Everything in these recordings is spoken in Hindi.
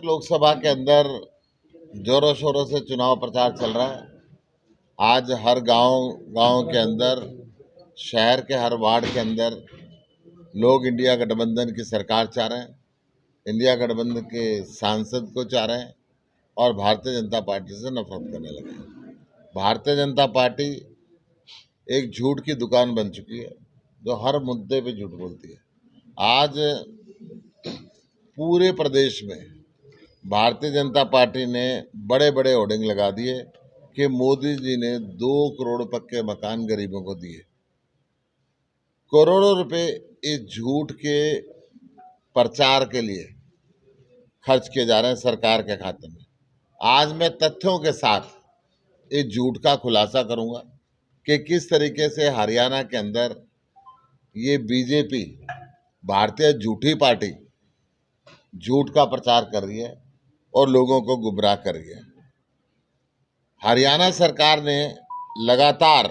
लोकसभा के अंदर जोरों शोरों से चुनाव प्रचार चल रहा है। आज हर गांव गांव के अंदर, शहर के हर वार्ड के अंदर लोग इंडिया गठबंधन की सरकार चाह रहे हैं, इंडिया गठबंधन के सांसद को चाह रहे हैं और भारतीय जनता पार्टी से नफरत करने लगे हैं। भारतीय जनता पार्टी एक झूठ की दुकान बन चुकी है, जो हर मुद्दे पे झूठ बोलती है। आज पूरे प्रदेश में भारतीय जनता पार्टी ने बड़े बड़े होर्डिंग लगा दिए कि मोदी जी ने 2 करोड़ पक्के मकान गरीबों को दिए। करोड़ों रुपए इस झूठ के प्रचार के लिए खर्च किए जा रहे हैं सरकार के खाते में। आज मैं तथ्यों के साथ इस झूठ का खुलासा करूंगा कि किस तरीके से हरियाणा के अंदर ये बीजेपी, भारतीय झूठी पार्टी, झूठ का प्रचार कर रही है और लोगों को गुमराह कर रही है। हरियाणा सरकार ने लगातार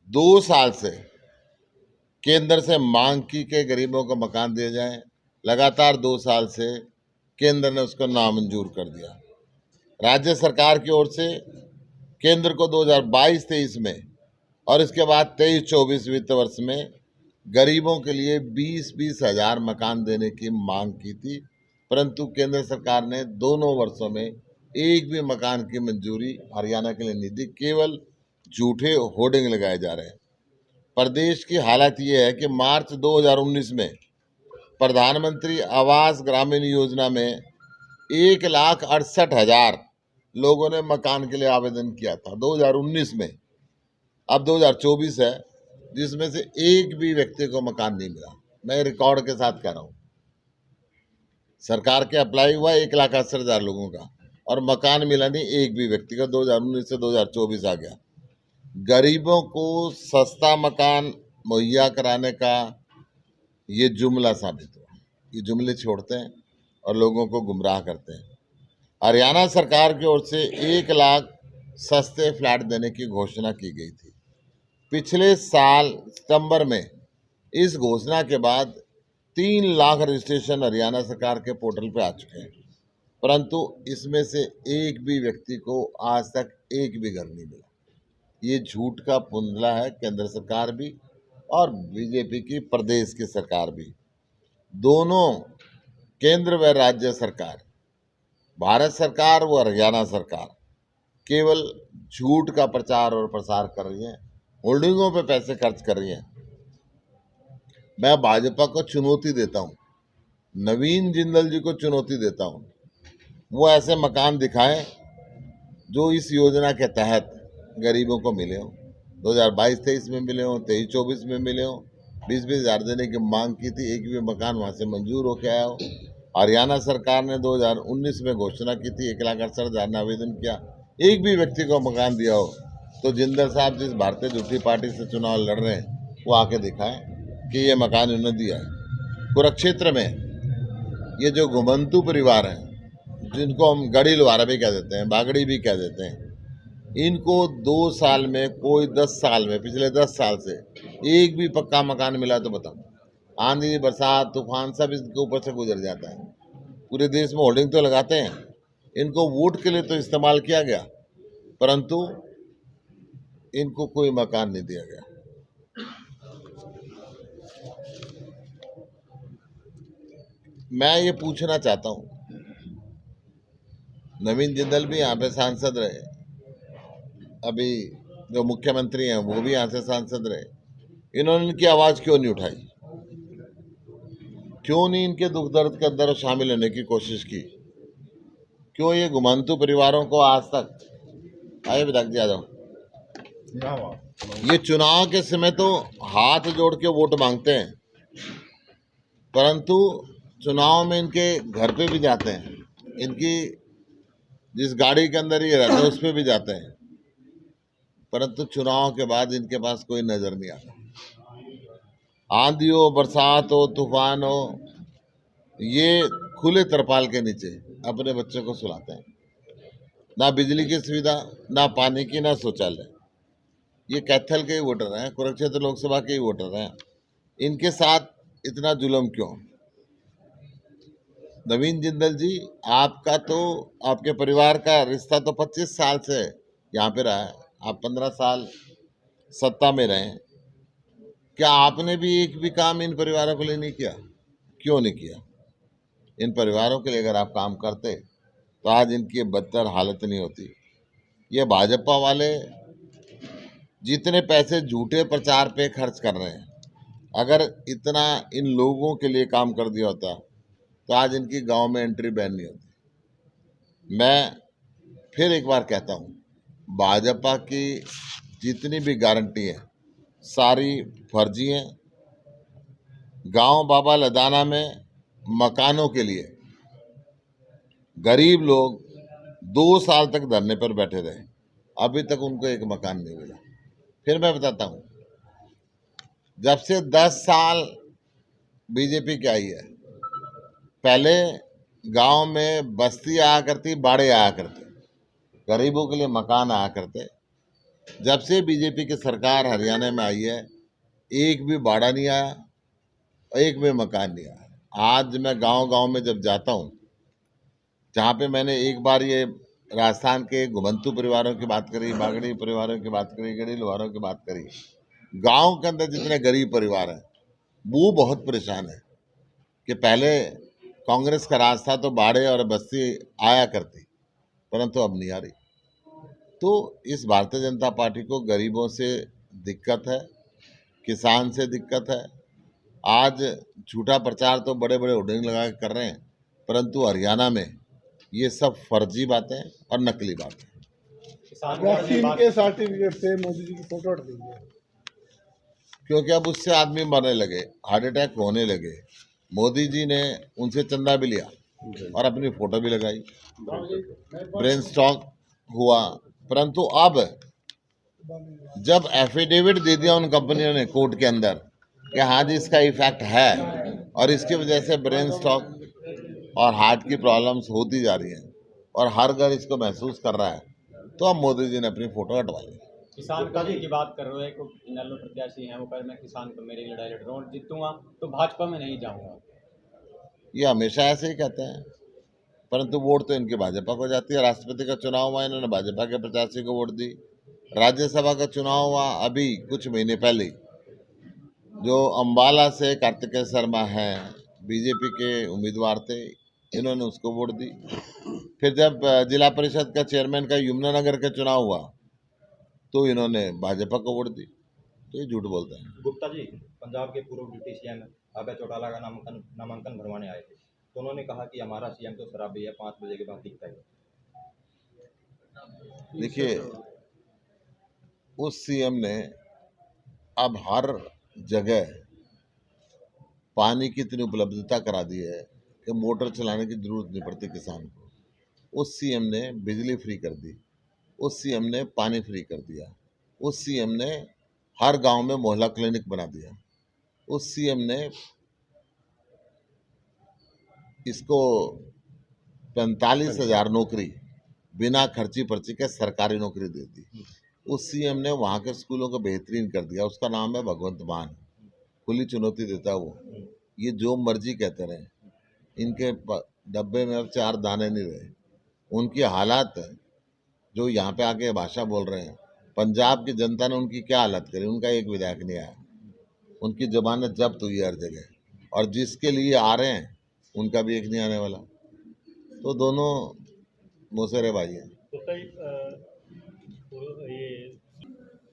2 साल से केंद्र से मांग की कि गरीबों को मकान दिए जाएं। लगातार 2 साल से केंद्र ने उसको नामंजूर कर दिया। राज्य सरकार की ओर से केंद्र को 2022-23 में और इसके बाद 23-24 वित्त वर्ष में गरीबों के लिए 20-20 हजार मकान देने की मांग की थी, परंतु केंद्र सरकार ने दोनों वर्षों में एक भी मकान की मंजूरी हरियाणा के लिए नहीं दी। केवल झूठे होर्डिंग लगाए जा रहे हैं। प्रदेश की हालत ये है कि मार्च 2019 में प्रधानमंत्री आवास ग्रामीण योजना में 1,68,000 लोगों ने मकान के लिए आवेदन किया था 2019 में। अब 2024 है, जिसमें से एक भी व्यक्ति को मकान नहीं मिला। मैं रिकॉर्ड के साथ कह रहा हूँ। सरकार के अप्लाई हुआ 1,68,000 लोगों का और मकान मिला नहीं एक भी व्यक्ति का। 2019 से 2024 आ गया। गरीबों को सस्ता मकान मुहैया कराने का ये जुमला साबित हुआ। ये जुमले छोड़ते हैं और लोगों को गुमराह करते हैं। हरियाणा सरकार की ओर से 1 लाख सस्ते फ्लैट देने की घोषणा की गई थी। पिछले साल सितंबर में इस घोषणा के बाद 3 लाख रजिस्ट्रेशन हरियाणा सरकार के पोर्टल पे आ चुके हैं, परंतु इसमें से एक भी व्यक्ति को आज तक एक भी घर नहीं मिला। ये झूठ का पुंजला है केंद्र सरकार भी और बीजेपी की प्रदेश की सरकार भी। दोनों, केंद्र व राज्य सरकार, भारत सरकार व हरियाणा सरकार, केवल झूठ का प्रचार और प्रसार कर रही है, होल्डिंगों पे पैसे खर्च कर रही है। मैं भाजपा को चुनौती देता हूँ, नवीन जिंदल जी को चुनौती देता हूँ, वो ऐसे मकान दिखाएं जो इस योजना के तहत गरीबों को मिले हों। 2022-23 में मिले हों, 23-24 में मिले हों। 20-20 हजार देने की मांग की थी, एक भी मकान वहाँ से मंजूर होकर आया हो। हरियाणा सरकार ने 2019 में घोषणा की थी, 1,68,000 ने आवेदन किया, एक भी व्यक्ति को मकान दिया हो। तो जिंदल साहब जिस भारतीय झूठी पार्टी से चुनाव लड़ रहे हैं, वो आके दिखाएं कि ये मकान उन्होंने दिया है। कुरुक्षेत्र में ये जो घुमंतु परिवार हैं, जिनको हम गड़ी लुहारा भी कह देते हैं, बागड़ी भी कह देते हैं, इनको 2 साल में, कोई 10 साल में, पिछले 10 साल से एक भी पक्का मकान मिला तो बताओ। आंधी, बरसात, तूफान सब इसके ऊपर से गुजर जाता है। पूरे देश में होर्डिंग तो लगाते हैं, इनको वोट के लिए तो इस्तेमाल किया गया, परंतु इनको कोई मकान नहीं दिया गया। मैं ये पूछना चाहता हूँ, नवीन जिंदल भी यहाँ पे सांसद रहे, अभी जो मुख्यमंत्री हैं वो भी यहाँ से सांसद रहे, इन्होंने इनकी आवाज़ क्यों नहीं उठाई? क्यों नहीं इनके दुख दर्द के अंदर शामिल होने की कोशिश की? क्यों ये घुमंतु परिवारों को आज तक, आइए विधायक जी आ जाओ, ये चुनाव के समय तो हाथ जोड़ के वोट मांगते हैं, परंतु चुनाव में इनके घर पे भी जाते हैं, इनकी जिस गाड़ी के अंदर ये रहते हैं उस पर भी जाते हैं, परंतु चुनाव के बाद इनके पास कोई नजर नहीं आता। आंधी हो, बरसात हो, तूफान हो, ये खुले तरपाल के नीचे अपने बच्चों को सुलाते हैं। ना बिजली की सुविधा, ना पानी की, ना शौचालय। ये कैथल के ही वोटर हैं, कुरुक्षेत्र लोकसभा के ही वोटर हैं। इनके साथ इतना जुल्म क्यों? नवीन जिंदल जी, आपका तो आपके परिवार का रिश्ता तो 25 साल से यहाँ पे रहा है। आप 15 साल सत्ता में रहे। क्या आपने भी एक भी काम इन परिवारों के लिए नहीं किया? क्यों नहीं किया? इन परिवारों के लिए अगर आप काम करते तो आज इनकी ये बदतर हालत नहीं होती। ये भाजपा वाले जितने पैसे झूठे प्रचार पे खर्च कर रहे हैं, अगर इतना इन लोगों के लिए काम कर दिया होता तो आज इनकी गांव में एंट्री बैन नहीं होती। मैं फिर एक बार कहता हूँ, भाजपा की जितनी भी गारंटी है सारी फर्जी हैं। गांव बाबा लदाना में मकानों के लिए गरीब लोग 2 साल तक धरने पर बैठे रहे, अभी तक उनको एक मकान नहीं मिला। फिर मैं बताता हूँ, जब से 10 साल बीजेपी की आई है, पहले गांव में बस्ती आया करती, बाड़े आया करते, गरीबों के लिए मकान आया करते। जब से बीजेपी की सरकार हरियाणा में आई है, एक भी बाड़ा नहीं आया, एक भी मकान नहीं आया। आज मैं गांव गांव में जब जाता हूं, जहां पे मैंने एक बार ये राजस्थान के घुमंतु परिवारों की बात करी, बागड़ी परिवारों की बात करी, गड़ी लोहारों की बात करी, गांव के अंदर जितने गरीब परिवार हैं वो बहुत परेशान है कि पहले कांग्रेस का राज था तो बाड़े और बस्ती आया करती, परंतु अब नहीं आ रही। तो इस भारतीय जनता पार्टी को गरीबों से दिक्कत है, किसान से दिक्कत है। आज झूठा प्रचार तो बड़े बड़े होर्डिंग लगा के कर रहे हैं, परंतु हरियाणा में ये सब फर्जी बातें और नकली बातें। वैक्सीन के सर्टिफिकेट से मोदी जी की फोटो हट गई है। क्योंकि अब उससे आदमी मरने लगे, हार्ट अटैक होने लगे। मोदी जी ने उनसे चंदा भी लिया और अपनी फोटो भी लगाई, ब्रेन स्ट्रोक हुआ। परंतु अब जब एफिडेविट दे दिया उन कंपनियों ने कोर्ट के अंदर कि हाँ जी इसका इफेक्ट है और इसकी वजह से ब्रेन स्ट्रोक और हार्ट की प्रॉब्लम्स होती जा रही हैं और हर घर इसको महसूस कर रहा है, तो अब मोदी जी ने अपनी फोटो हटवा ली। किसान कभी की बात कर रहे हैं, इनेलो प्रत्याशी हैं, वो कह रहे मैं किसान को मेरी लड़ाई लड़ रहा हूँ, जीतूंगा तो भाजपा में नहीं जाऊंगा। ये हमेशा ऐसे ही कहते हैं, परंतु वोट तो इनकी भाजपा को जाती है। राष्ट्रपति का चुनाव हुआ, इन्होंने भाजपा के प्रत्याशी को वोट दी। राज्यसभा का चुनाव हुआ अभी कुछ महीने पहले, जो अम्बाला से कार्तिकेय शर्मा हैं, बीजेपी के उम्मीदवार थे, इन्होंने उसको वोट दी। फिर जब जिला परिषद का चेयरमैन का यमुनानगर का चुनाव हुआ तो इन्होंने भाजपा को वोट दी। तो ये झूठ बोलते हैं। गुप्ता जी, पंजाब के पूर्व डिप्टी सीएम अभय चौटाला का नामांकन भरवाने आए थे, तो उन्होंने कहा कि हमारा सीएम तो शराबी है, 5 बजे के बाद दिखता है। देखिए, उस सीएम ने अब हर जगह पानी की इतनी उपलब्धता करा दी है कि मोटर चलाने की जरूरत नहीं पड़ती किसान को। उस सीएम ने बिजली फ्री कर दी, उस सीएम ने पानी फ्री कर दिया, उस सीएम ने हर गांव में मोहल्ला क्लिनिक बना दिया, उस सीएम ने इसको 45,000 नौकरी बिना खर्ची पर्ची के सरकारी नौकरी दे दी। उस सीएम ने वहाँ के स्कूलों को बेहतरीन कर दिया। उसका नाम है भगवंत मान, खुली चुनौती देता है वो। ये जो मर्जी कहते रहे, इनके डब्बे में अब 4 दाने नहीं रहे। उनकी हालात जो यहाँ पे आके भाषा बोल रहे हैं, पंजाब की जनता ने उनकी क्या हालत करी। उनका एक विधायक नहीं आया, उनकी जमानत जब्त हुई हर जगह, और जिसके लिए आ रहे हैं उनका भी एक नहीं आने वाला। तो दोनों मौसेरे भाई हैं। ये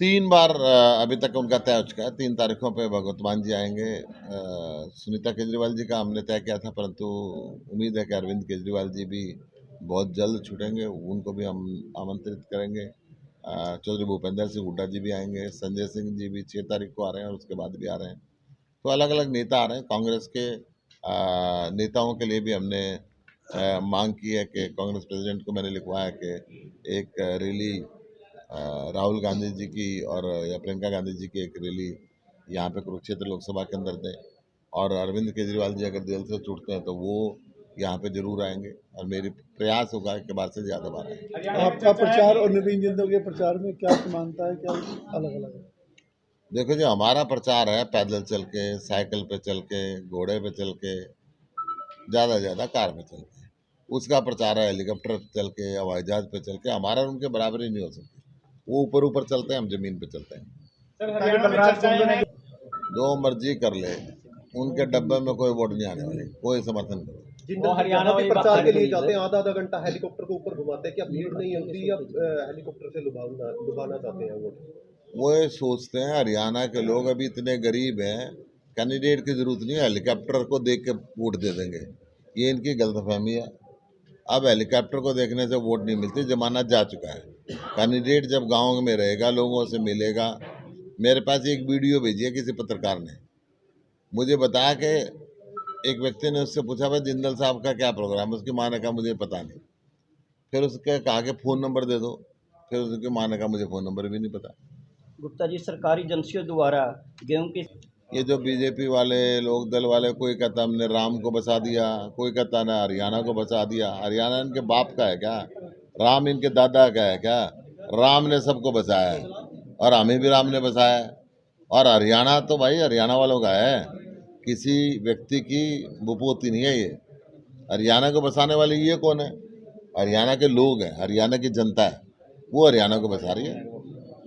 3 बार अभी तक उनका तय हो चुका है। 3 तारीखों पे भगवत मान जी आएंगे। सुनीता केजरीवाल जी का हमने तय किया था, परंतु उम्मीद है कि अरविंद केजरीवाल जी भी बहुत जल्द छूटेंगे, उनको भी हम आमंत्रित करेंगे। चौधरी भूपेंद्र सिंह हुड्डा जी भी आएंगे, संजय सिंह जी भी 6 तारीख को आ रहे हैं और उसके बाद भी आ रहे हैं। तो अलग अलग नेता आ रहे हैं। कांग्रेस के नेताओं के लिए भी हमने मांग की है कि कांग्रेस प्रेसिडेंट को मैंने लिखवाया कि एक रैली राहुल गांधी जी की और या प्रियंका गांधी जी की एक रैली यहाँ पे कुरुक्षेत्र लोकसभा के अंदर दें, और अरविंद केजरीवाल जी अगर दिल से छूटते हैं तो वो यहाँ पे जरूर आएंगे, और मेरी प्रयास होगा कि बार से ज़्यादा बार आएंगे। आपका प्रचार और नवीन जिंदल के प्रचार में क्या समानता है, क्या अलग अलग है? देखो, जो हमारा प्रचार है पैदल चल के, साइकिल पे चल के, घोड़े पे चल के, ज़्यादा से ज़्यादा कार पे चलते हैं। उसका प्रचार है हेलीकॉप्टर चल के, हवाई जहाज़ पे चल के। हमारा और उनके बराबरी नहीं हो सकती। वो ऊपर ऊपर चलते हैं, हम ज़मीन पे चलते हैं। सर हरियाणा में चर्चाएं हैं जो मर्जी कर ले, उनके डब्बे में कोई वोट नहीं आने वाली, कोई समर्थन करो। वो हरियाणा जहाँ भी वाली बात प्रचार के करी लिए गई जाते है। हैं आधा आधा घंटा हेलीकॉप्टर को ऊपर घुमाते हैं, क्या भीड़ नहीं होती या हेलीकॉप्टर से लुभाना चाहते हैं वोट? वो ये सोचते हैं हरियाणा के लोग अभी इतने गरीब हैं, कैंडिडेट की जरूरत नहीं है, हेलीकॉप्टर को देख के वोट दे देंगे। ये इनकी गलतफहमी है। अब हेलीकॉप्टर को देखने से वोट नहीं मिलती, जमाना जा चुका है। कैंडिडेट जब गांव में रहेगा, लोगों से मिलेगा। मेरे पास एक वीडियो भेजी है किसी पत्रकार ने, मुझे बताया कि एक व्यक्ति ने उससे पूछा भाई जिंदल साहब का क्या प्रोग्राम है। उसकी माँ ने कहा मुझे पता नहीं। फिर उसके कहा कि फ़ोन नंबर दे दो। फिर उसकी माँ ने कहा मुझे फ़ोन नंबर भी नहीं पता। गुप्ता जी, सरकारी एजेंसियों द्वारा गेहूं की ये जो बीजेपी वाले लोग दल वाले, कोई कहता हमने राम को बचा दिया, कोई कहता ना हरियाणा को बचा दिया। हरियाणा इनके बाप का है क्या? राम इनके दादा का है क्या? राम ने सबको बचाया है और हमें भी राम ने बचाया है। और हरियाणा तो भाई हरियाणा वालों का है, किसी व्यक्ति की विभूति नहीं है ये। हरियाणा को बचाने वाले ये कौन है? हरियाणा के लोग हैं, हरियाणा की जनता है, वो हरियाणा को बचा रही है।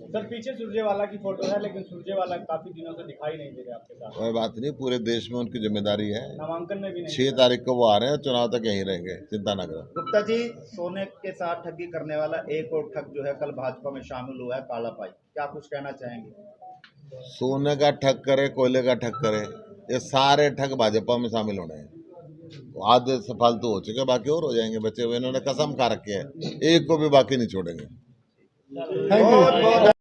सर पीछे सुरजेवाला की फोटो है, लेकिन सुरजेवाला काफी दिनों से दिखाई नहीं दे रहे आपके साथ। कोई बात नहीं, पूरे देश में उनकी जिम्मेदारी है। नामांकन में भी नहीं। 6 तारीख को वो आ रहे हैं, चुनाव तक यहीं रहेंगे, चिंता ना करो। गुप्ता जी, सोने के साथ ठगी करने वाला एक और ठग जो है कल भाजपा में शामिल हुआ है, काला पाई, क्या कुछ कहना चाहेंगे? सोने का ठग करे, कोयले का ठग करे, ये सारे ठग भाजपा में शामिल होने हैं। आधे से फालतू हो चुके, बाकी और हो जाएंगे बचे हुए। इन्होंने कसम खा रखी है, एक को भी बाकी नहीं छोड़ेंगे। Thank you.